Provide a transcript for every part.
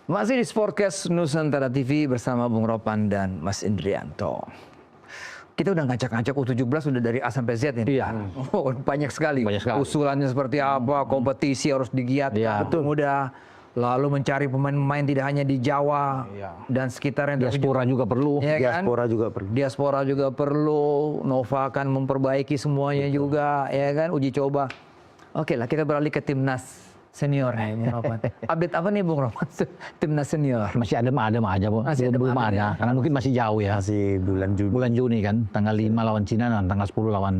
Masih di Sportcast Nusantara TV bersama Bung Ropan dan Mas Indrianto. Kita udah ngacak-ngacak U17 udah dari A sampai Z ini. Iya. Oh, banyak sekali. Banyak sekali. Usulannya seperti apa, kompetisi harus digiatkan. Iya. Betul. Mudah. Lalu mencari pemain-pemain tidak hanya di Jawa dan sekitarnya. Diaspora juga perlu. Ya kan? Diaspora juga perlu. Diaspora juga perlu. Nova akan memperbaiki semuanya juga, ya kan? Uji coba. Oke lah, kita beralih ke timnas senior nih, Bung Ropan. Update apa nih, Bung Ropan? Timnas senior. Masih adem aja, Bu. Masih Belum adem-adem ada. ya? Karena mungkin masih jauh ya. Masih bulan Juni. Bulan Juni kan, tanggal 5 lawan Cina dan tanggal 10 lawan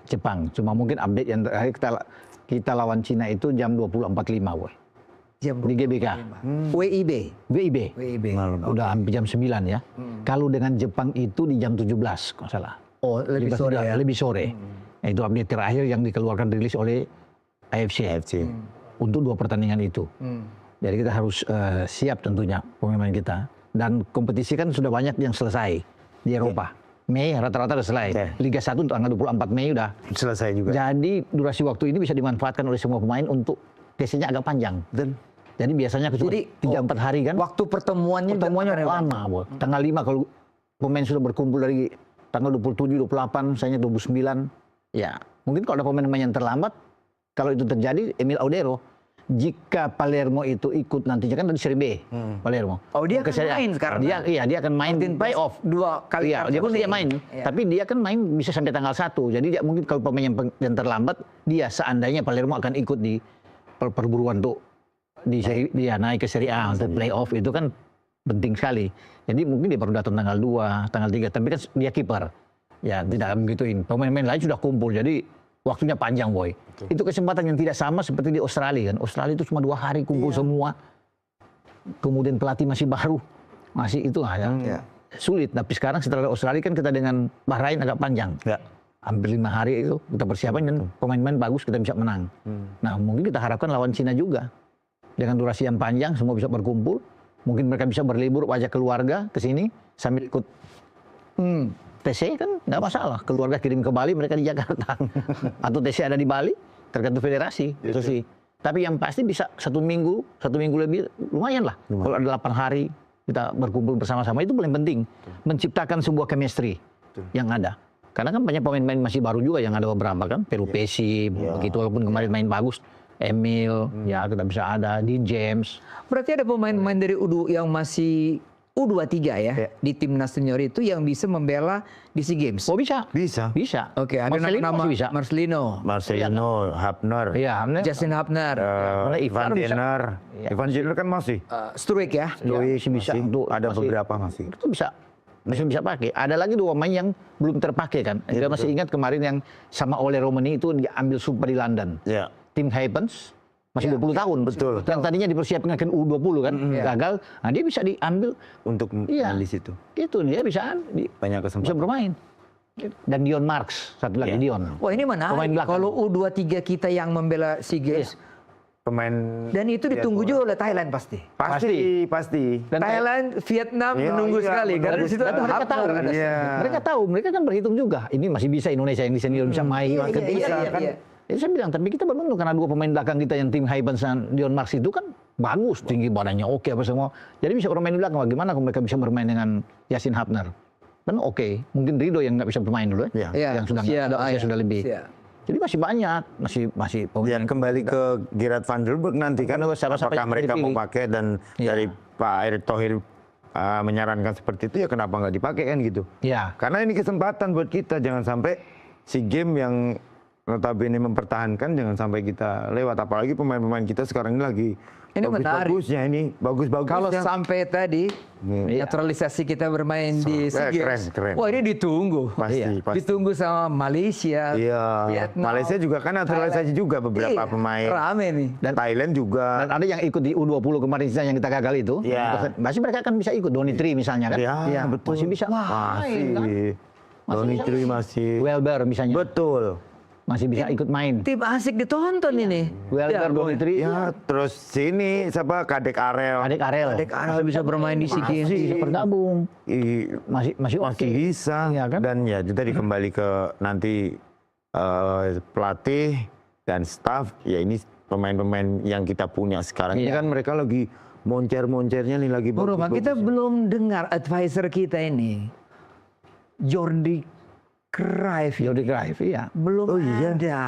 Jepang. Cuma mungkin update yang terakhir kita lawan Cina itu jam 20.45, woy. Jam Di GBK. WIB. WIB. WIB. Udah hampir jam 9 ya. Kalau dengan Jepang itu di jam 17 kalau salah. Oh, lebih 17 sore ya? Lebih sore. Nah, itu update terakhir yang dikeluarkan rilis oleh AFC. Untuk 2 pertandingan itu. Jadi kita harus siap tentunya pemain kita. Dan kompetisi kan sudah banyak yang selesai di Eropa. Mei rata-rata sudah selesai. Liga 1 tanggal 24 Mei udah Selesai juga. Jadi durasi waktu ini bisa dimanfaatkan oleh semua pemain untuk TC-nya agak panjang. Jadi biasanya cuma 3-4 hari kan. Waktu pertemuannya Lama, Bu. Tanggal 5 kalau pemain sudah berkumpul dari tanggal 27, 28, misalnya 29. Ya, mungkin kalau ada pemain-pemain yang terlambat, kalau itu terjadi, Emil Audero, jika Palermo itu ikut nantinya kan dari Serie B, Palermo. Oh, dia akan main sekarang. Dia akan main di playoff 2 kali. Iya, dia pun dia main. Tapi dia kan main bisa sampai tanggal 1. Jadi dia mungkin kalau pemain yang terlambat, dia seandainya Palermo akan ikut di perburuan tuh dia naik ke Serie A untuk playoff itu kan penting sekali. Jadi mungkin dia baru datang tanggal 2, tanggal 3, tapi kan dia kiper. Ya, tidak begituin. Pemain-pemain lain sudah kumpul. Jadi waktunya panjang, boy. Itu kesempatan yang tidak sama seperti di Australia kan. Australia itu cuma 2 hari kumpul semua. Kemudian pelatih masih baru. Masih itu sulit. Tapi sekarang setelah Australia kan kita dengan Bahrain agak panjang. Hampir 5 hari itu kita persiapan dan pemain-pemain bagus kita bisa menang. Nah, mungkin kita harapkan lawan Cina juga. Dengan durasi yang panjang semua bisa berkumpul. Mungkin mereka bisa berlibur ajak keluarga ke sini sambil ikut TC kan nggak masalah. Keluarga kirim ke Bali, mereka di Jakarta. Atau TC ada di Bali, tergantung federasi. Itu sih. Tapi yang pasti bisa 1 minggu lebih lumayan lah. Kalau ada 8 hari kita berkumpul bersama-sama itu paling penting. Menciptakan sebuah chemistry yang ada. Karena kan banyak pemain-pemain masih baru juga yang ada beberapa kan. Pelupesi, begitu walaupun kemarin main bagus. Emil, ya kita bisa ada, Dean James. Berarti ada pemain-pemain dari yang masih U23 ya, di timnas senior itu yang bisa membela di SEA Games. Oh bisa. Oke, ada nama bisa. Marcelino, Hapner, Justin Hapner, Ivan Jenner. Ivan Jenner kan masih. Struik ya. Bisa. Ada beberapa masih. Itu bisa pakai. Ada lagi 2 pemain yang belum terpakai kan. Saya masih ingat kemarin yang sama Ole Romani itu diambil super di London. Tim Havens masih 20 tahun. Betul. Yang tadinya dipersiapkan ke U20 kan, gagal. Nah, dia bisa diambil Untuk main di situ. Itu dia bisa Banyak kesempatan. bisa bermain. Dan Dion Marks, satu lagi Dion. Wah, ini Pemain menarik. belakang. Kalau U23 kita yang membela SEA Games, Pemain dan itu ditunggu juga oleh Thailand pasti. Pasti. Dan Thailand, Vietnam menunggu sekali karena di situ ada mereka tahu. Hapner. Mereka tahu, mereka kan berhitung juga. Ini masih bisa Indonesia yang di senior bisa main. Iya. Jadi saya bilang, tapi kita beruntung karena 2 pemain belakang kita yang tim Havens dan Dion Marks itu kan bagus, tinggi badannya oke apa semua. Jadi bisa bermain di belakang. Bagaimana kalau mereka bisa bermain dengan Justin Hapner? Kan oke. Mungkin Rido yang nggak bisa bermain dulu ya. Yang sudah sudah lebih. Jadi masih banyak, masih Dan kembali ke Gerard van der Berg nanti kan apakah mereka mau pakai dan dari Pak Erick Thohir menyarankan seperti itu ya kenapa nggak dipakai kan gitu. Karena ini kesempatan buat kita, jangan sampai SEA Games yang notabene mempertahankan jangan sampai kita lewat, apalagi pemain-pemain kita sekarang ini lagi bagus-bagusnya ini, bagus-bagus. Kalau sampai tadi naturalisasi kita bermain di SEA Games, keren. wah ini ditunggu. Pasti. Ditunggu sama Malaysia, Vietnam. Malaysia juga kan naturalisasi juga beberapa pemain. Rame nih. Dan Thailand juga. Dan ada yang ikut di U20 kemarin yang kita gagal itu. Masih mereka kan bisa ikut. Donitri misalnya kan. Betul. Masih bisa. Donitri masih. Welber misalnya. Betul. Masih bisa ikut main. Tim asik ditonton ini. Welber, Donitri. Terus sini siapa Kadek Arel. Kadek Arel bisa bermain di SEA Games. Bisa bergabung. Masih oke. Bisa. Kan? Dan ya tadi kembali ke nanti pelatih dan staff. Ya ini pemain-pemain yang kita punya sekarang ini kan mereka lagi moncer-moncernya nih lagi Bung Roman, kita belum dengar advisor kita ini, Jordi Cruyff. Jordi Cruyff, iya. Belum ada.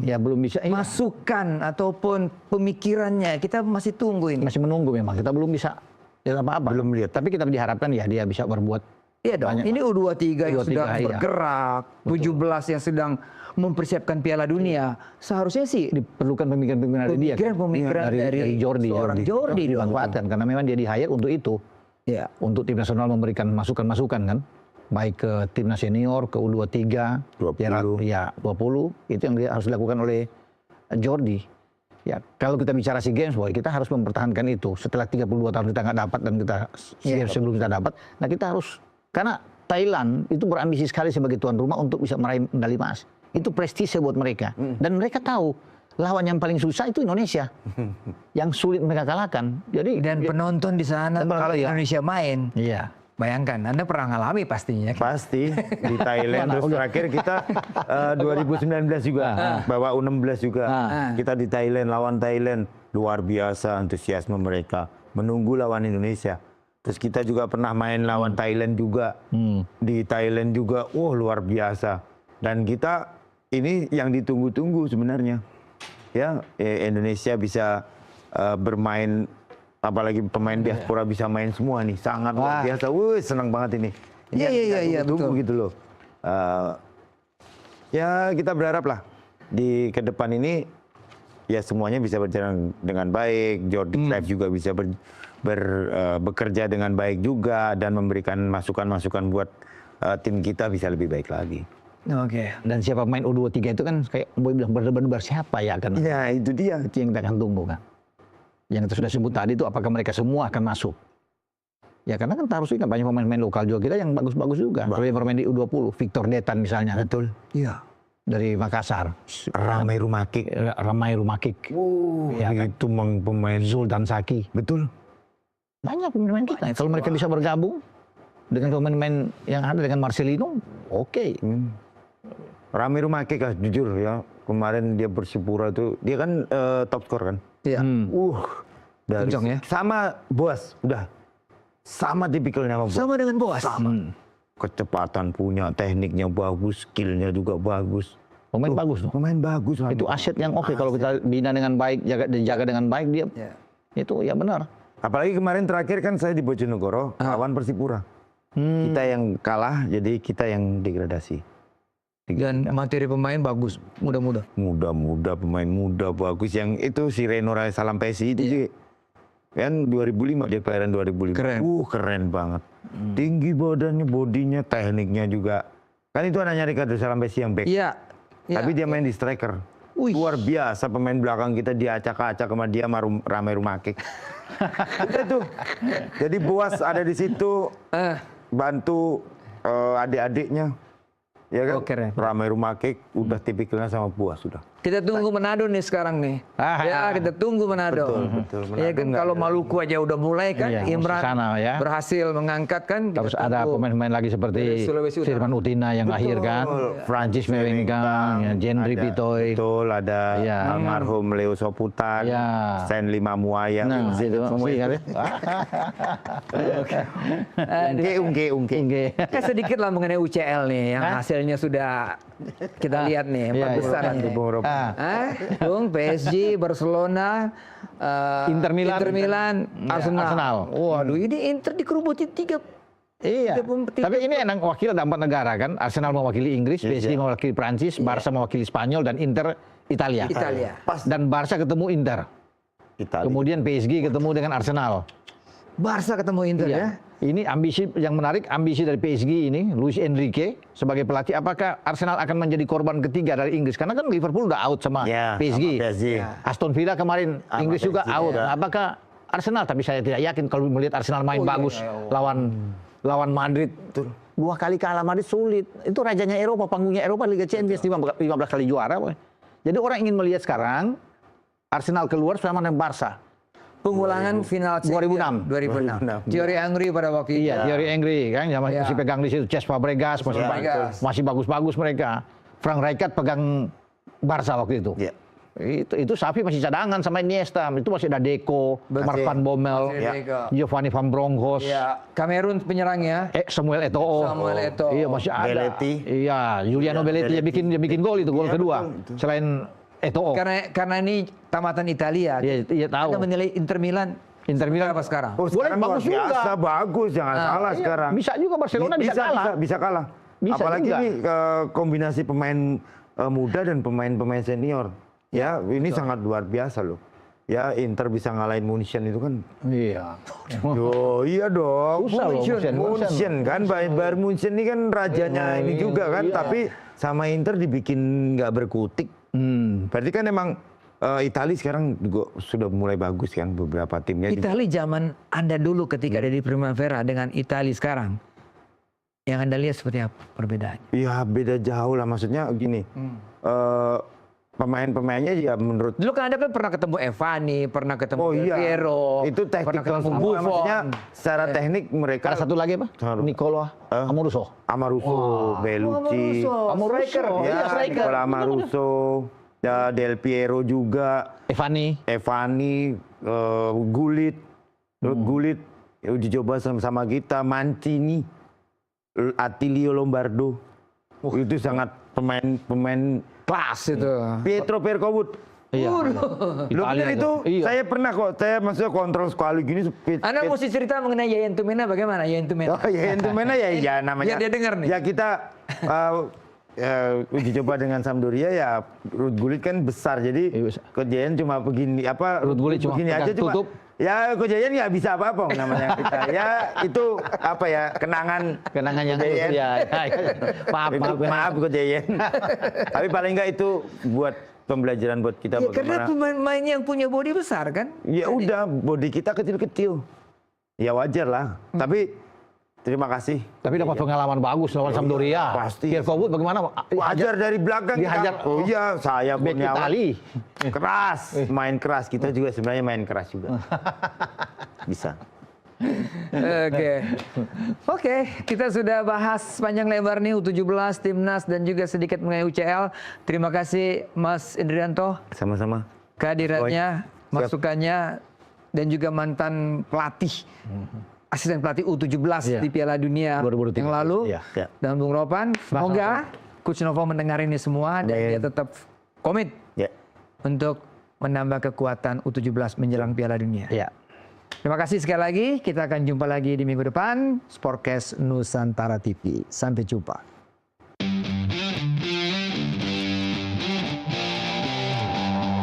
Ya belum bisa. Masukan ataupun pemikirannya, kita masih tunggu ini. Masih menunggu memang, kita belum bisa lihat apa-apa. Belum lihat. Tapi kita diharapkan ya dia bisa berbuat. Iya dong, ini U23 yang sedang bergerak, 17 yang sedang mempersiapkan Piala Dunia. Seharusnya sih diperlukan pemikiran-pemikiran dari dia. Pemikiran dari Jordi dimanfaatkan karena memang dia di-hire untuk itu. Ya. Untuk tim nasional memberikan masukan-masukan kan. Baik ke timnas senior, ke U23, 20. Ya 20, itu yang harus dilakukan oleh Jordi. Ya, kalau kita bicara SEA Games, boy, kita harus mempertahankan itu. Setelah 32 tahun kita nggak dapat dan kita sebelum kita dapat, nah kita harus, karena Thailand itu berambisi sekali sebagai tuan rumah untuk bisa meraih medali emas. Itu prestise buat mereka. Dan mereka tahu lawan yang paling susah itu Indonesia, yang sulit mereka kalahkan. Jadi dan penonton di sana kalau Indonesia main. Iya. Bayangkan, Anda pernah ngalami pastinya. Pasti di Thailand. Terus terakhir kita 2019 juga bawa U16 juga. Kita di Thailand, lawan Thailand, luar biasa antusiasme mereka menunggu lawan Indonesia. Terus kita juga pernah main lawan Thailand juga, di Thailand juga, luar biasa. Dan kita ini yang ditunggu-tunggu sebenarnya, ya Indonesia bisa bermain. Apalagi pemain diaspora bisa main semua nih, sangat luar biasa. Senang banget ini. Iya, tunggu betul. gitu loh. Ya kita berharap lah di ke depan ini ya semuanya bisa berjalan dengan baik. Jordi Cruyff juga bisa bekerja dengan baik juga dan memberikan masukan-masukan buat tim kita bisa lebih baik lagi. Oke. Dan siapa pemain U23 itu kan kayak Boy bilang benar-benar siapa ya kan? Ya itu dia. Itu yang kita akan tunggu kan. Yang kita sudah sebut tadi itu apakah mereka semua akan masuk? Ya karena kan harus ingat banyak pemain-pemain lokal juga kita yang bagus-bagus juga. Kalau yang bermain di U20, Victor Detan misalnya. Betul. Iya. Dari Makassar. Ramai Rumakik. Ya, kan? Itu pemain Zultan Saki. Betul. Banyak pemain kita. Kalau mereka bisa bergabung dengan pemain-pemain yang ada dengan Marcelino, oke. Ramai Rumakik lah jujur ya. Kemarin dia Persipura tuh, dia kan top skor kan. Iya. Dari Kencang ya? sama Boas, udah. Sama tipikalnya sama Boas. Sama dengan Boas. Sama. Kecepatan punya, tekniknya bagus, skillnya juga bagus. Pemain bagus tuh. Pemain bagus. Itu aset yang oke kalau kita bina dengan baik, jaga dengan baik dia. Itu ya benar. Apalagi kemarin terakhir kan saya di Bojonegoro lawan Persipura. Kita yang kalah, jadi kita yang degradasi. Dan materi pemain bagus, muda-muda. Muda-muda, pemain muda bagus. Yang itu si Reno Salampesi itu sih. Kan 2005, dia kelahiran 2005. Keren. Keren banget. Tinggi badannya, bodinya, tekniknya juga. Kan itu anaknya Ricardo Salampesi yang back. Iya. Tapi dia main di striker. Luar biasa pemain belakang kita diacak-acak sama dia sama Ramai Rumakik. Itu. Jadi Boas ada di situ bantu adik-adiknya. Ya kan? Keren. Ramai Rumakik udah tipikalnya sama Boas sudah. Kita tunggu Manado nih sekarang nih. Kita tunggu Manado. Betul. Ya kan kalau Maluku aja udah mulai kan, Imran sana, ya. berhasil mengangkat kan. Terus ada pemain-pemain lagi seperti Firman Utina yang lahir kan, Francis Mewengkang, Jendri Pitoy. Betul, ada almarhum Leo Soputan, Sen Lima Muaya. Semua ingat ya. Ungke. Sedikit lah mengenai UCL nih, yang hasilnya sudah kita lihat nih, empat besar nih. Bung, PSG, Barcelona, Inter Milan, Arsenal. Waduh, ini Inter dikerubutin tiga. Iya. Tapi ini enak wakil ada 4 negara kan. Arsenal mewakili Inggris, PSG mewakili Prancis, Barca mewakili Spanyol dan Inter Italia. Dan Barca ketemu Inter. Kemudian PSG ketemu dengan Arsenal. Barca ketemu Inter ya. Ini ambisi yang menarik, ambisi dari PSG ini, Luis Enrique sebagai pelatih. Apakah Arsenal akan menjadi korban ketiga dari Inggris? Karena kan Liverpool udah out sama PSG. Aston Villa kemarin Inggris juga out. Apakah Arsenal? Tapi saya tidak yakin kalau melihat Arsenal main bagus lawan Madrid. 2 kali kalah Madrid sulit. Itu rajanya Eropa, panggungnya Eropa, Liga Champions 15 kali juara. Jadi orang ingin melihat sekarang Arsenal keluar sama dengan Barca. Pengulangan final 2006. Thierry Henry pada waktu itu. Thierry Henry kan masih pegang di situ. Cesc Fabregas masih bagus-bagus mereka. Frank Rijkaard pegang Barca waktu itu. Itu Xavi masih cadangan sama Iniesta. Itu masih ada Deco, Mark van Bommel, Giovanni van Bronckhorst. Ya, Kamerun penyerangnya. Samuel Eto'o. Iya, masih ada. Belletti. Iya, Giuliano Belletti dia bikin gol itu, gol kedua. Betul. Selain Eto'o. Karena ini tamatan Italia. Iya, tahu. Anda menilai Inter Milan apa sekarang? Oh, Boleh, sekarang bagus luar juga. biasa, bagus, jangan salah Iya, sekarang. bisa juga Barcelona bisa kalah. Bisa kalah. Bisa Apalagi juga. ini kombinasi pemain muda dan pemain senior. Ya, ini sangat luar biasa loh. Ya, Inter bisa ngalahin Munchen itu kan. Iya. Oh iya dong. Susah loh, Munchen kan, Bayern Munchen ini kan rajanya ini juga kan. Iya. Tapi sama Inter dibikin nggak berkutik. Berarti kan emang Italia sekarang juga sudah mulai bagus kan beberapa timnya. Italia zaman Anda dulu ketika ada di Primavera dengan Italia sekarang. Yang Anda lihat seperti apa perbedaannya? Iya beda jauh lah, maksudnya gini. Pemain-pemainnya ya menurut. Dulu kan Anda kan pernah ketemu Evani, pernah ketemu Piero, itu pernah tactical ketemu semua. Buffon. Maksudnya secara teknik mereka. Ada satu lagi apa? Nicola Amoruso. Bellucci. Amoruso. Ya, Nicola Amoruso. Ya, Del Piero juga. Evani. Gullit. Gullit. Ya, uji coba sama kita. Mancini. Attilio Lombardo. Itu sangat pemain Kelas itu. Pietro Percovut. Iya. Lu bener itu, saya pernah kok, saya maksudnya kontrol sekali gini. Anda mesti cerita mengenai Yayan Tumena bagaimana? Yayan Tumena. Oh, Yayan Tumena ya namanya. Biar dia dengar nih. Ya kita uji coba dengan Sampdoria ya, Ruud Gullit kan besar, jadi Coach Yayan cuma begini Ruud Gullit cuma begini aja cuma. tutup. Ya Coach Yayan nggak bisa apa-apa namanya kita. Ya itu apa ya kenangan yang Yayan. ya. Maaf Coach Yayan. Tapi paling nggak itu buat pembelajaran buat kita Ya, karena bagaimana. pemain yang punya body besar kan? Ya udah, body kita kecil-kecil. Ya wajar lah. Tapi terima kasih. Tapi dapat pengalaman bagus lawan Sampdoria. Pasti. Percovut bagaimana? Wajar dari belakang. Dihajar. Oh iya, saya Bek Kurniawan. Itali. Keras, main keras. Kita juga sebenarnya main keras juga. Bisa. Oke, kita sudah bahas panjang lebar nih U17, Timnas dan juga sedikit mengenai UCL. Terima kasih Mas Indrianto. Sama-sama. Kehadirannya, masukannya dan juga mantan pelatih. Asisten pelatih U17 di Piala Dunia 2023 yang lalu. Iya. Dan Bung Ropan, semoga Coach Novo mendengar ini semua dan dia tetap komit untuk menambah kekuatan U17 menjelang Piala Dunia. Ya. Terima kasih sekali lagi. Kita akan jumpa lagi di minggu depan. Sportcast Nusantara TV. Sampai jumpa.